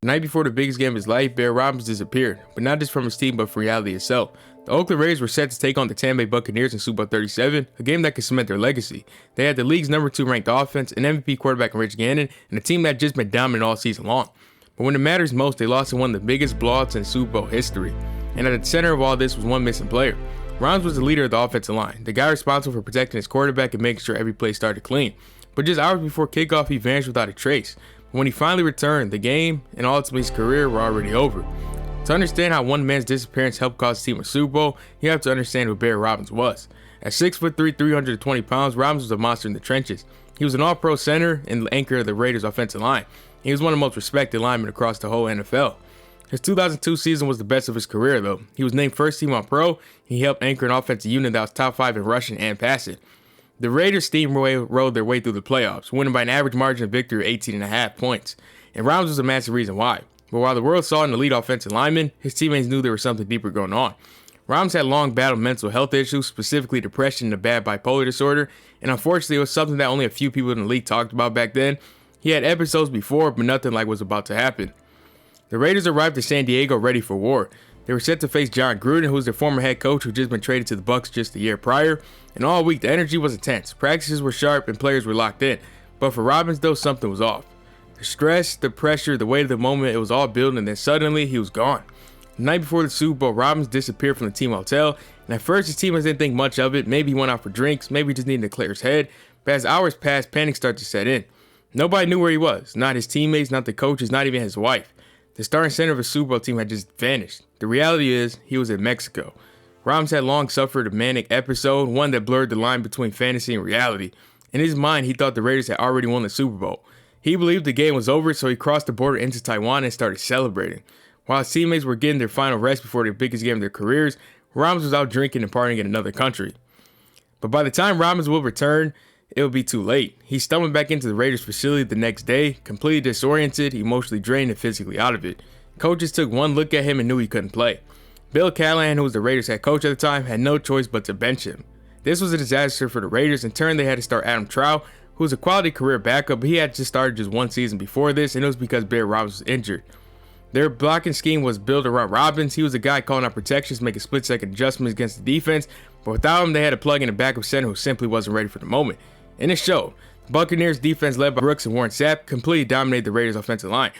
The night before the biggest game of his life, Barret Robbins disappeared, but not just from his team, but from reality itself. The Oakland Raiders were set to take on the Tampa Bay Buccaneers in Super Bowl 37, a game that could cement their legacy. They had the league's number 2 ranked offense, an MVP quarterback in Rich Gannon, and a team that had just been dominant all season long. But when it matters most, they lost in one of the biggest blowouts in Super Bowl history. And at the center of all this was one missing player. Robbins was the leader of the offensive line, the guy responsible for protecting his quarterback and making sure every play started clean. But just hours before kickoff, he vanished without a trace. When he finally returned, the game and ultimately his career were already over. To understand how one man's disappearance helped cause the team a Super Bowl, you have to understand who Barret Robbins was. At 6'3", 320 pounds, Robbins was a monster in the trenches. He was an all-pro center and the anchor of the Raiders' offensive line. He was one of the most respected linemen across the whole NFL. His 2002 season was the best of his career, though. He was named first team All-Pro. He helped anchor an offensive unit that was top 5 in rushing and passing. The Raiders steamrolled their way through the playoffs, winning by an average margin of victory of 18.5 points. And Robbins was a massive reason why. But while the world saw an elite offensive lineman, his teammates knew there was something deeper going on. Robbins had long battled mental health issues, specifically depression and a bad bipolar disorder, and unfortunately it was something that only a few people in the league talked about back then. He had episodes before, but nothing like was about to happen. The Raiders arrived to San Diego ready for war. They were set to face John Gruden, who was their former head coach who had just been traded to the Bucs just a year prior, and all week the energy was intense. Practices were sharp and players were locked in, but for Robbins though, something was off. The stress, the pressure, the weight of the moment, it was all building, and then suddenly he was gone. The night before the Super Bowl, Robbins disappeared from the team hotel, and at first his teammates didn't think much of it. Maybe he went out for drinks, maybe he just needed to clear his head, but as hours passed, panic started to set in. Nobody knew where he was, not his teammates, not the coaches, not even his wife. The starting center of his Super Bowl team had just vanished. The reality is, he was in Mexico. Robbins had long suffered a manic episode, one that blurred the line between fantasy and reality. In his mind, he thought the Raiders had already won the Super Bowl. He believed the game was over, so he crossed the border into Taiwan and started celebrating. While his teammates were getting their final rest before their biggest game of their careers, Robbins was out drinking and partying in another country. But by the time Robbins will return, it would be too late. He stumbled back into the Raiders facility the next day, completely disoriented, emotionally drained, and physically out of it. Coaches took one look at him and knew he couldn't play. Bill Callahan, who was the Raiders head coach at the time, had no choice but to bench him. This was a disaster for the Raiders. In turn, they had to start Adam Trout, who was a quality career backup, but he had just started just one season before this, and it was because Barret Robbins was injured. Their blocking scheme was built around Robbins. He was a guy calling out protections, making split-second adjustments against the defense, but without him, they had to plug in a backup center who simply wasn't ready for the moment. And it showed. The Buccaneers defense led by Brooks and Warren Sapp completely dominated the Raiders offensive line.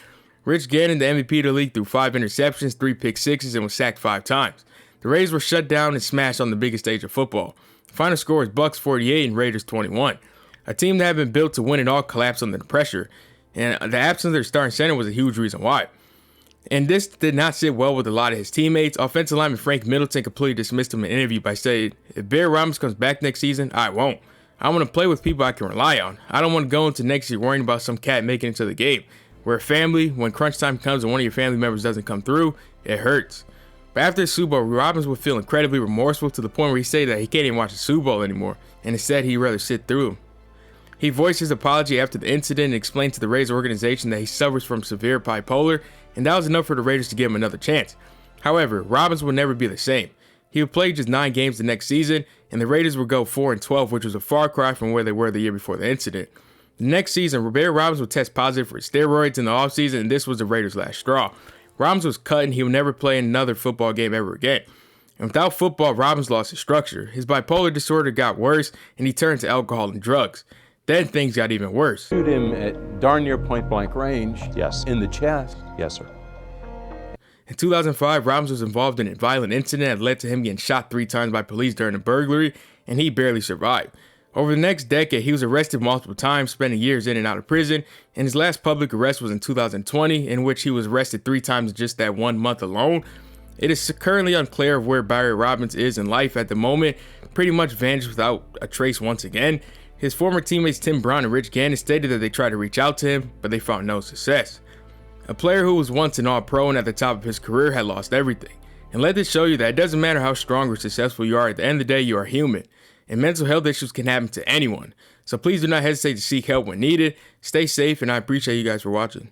Rich Gannon, the MVP of the league, threw 5 interceptions, 3 pick sixes, and was sacked 5 times. The Raiders were shut down and smashed on the biggest stage of football. The final score was Bucs 48 and Raiders 21. A team that had been built to win it all collapsed under the pressure, and the absence of their starting center was a huge reason why. And this did not sit well with a lot of his teammates. Offensive lineman Frank Middleton completely dismissed him in an interview by saying, "If Barret Robbins comes back next season, I won't. I want to play with people I can rely on. I don't want to go into next year worrying about some cat making it to the game. We're a family. When crunch time comes and one of your family members doesn't come through, it hurts." But after the Super Bowl, Robbins would feel incredibly remorseful to the point where he said that he can't even watch the Super Bowl anymore, and instead he'd rather sit through them. He voiced his apology after the incident and explained to the Raiders organization that he suffers from severe bipolar, and that was enough for the Raiders to give him another chance. However, Robbins would never be the same. He would play just 9 games the next season, and the Raiders would go 4-12, which was a far cry from where they were the year before the incident. The next season, Barret Robbins would test positive for steroids in the offseason, and this was the Raiders' last straw. Robbins was cut, and he would never play in another football game ever again. And without football, Robbins lost his structure. His bipolar disorder got worse, and he turned to alcohol and drugs. Then things got even worse. Shoot him at darn near point-blank range. Yes. In the chest. Yes, sir. In 2005, Robbins was involved in a violent incident that led to him getting shot 3 times by police during a burglary, and he barely survived. Over the next decade, he was arrested multiple times, spending years in and out of prison, and his last public arrest was in 2020, in which he was arrested 3 times in just that 1 month alone. It is currently unclear of where Barret Robbins is in life at the moment, pretty much vanished without a trace once again. His former teammates Tim Brown and Rich Gannon stated that they tried to reach out to him, but they found no success. A player who was once an all-pro and at the top of his career had lost everything. And let this show you that it doesn't matter how strong or successful you are, at the end of the day you are human. And mental health issues can happen to anyone. So please do not hesitate to seek help when needed. Stay safe, and I appreciate you guys for watching.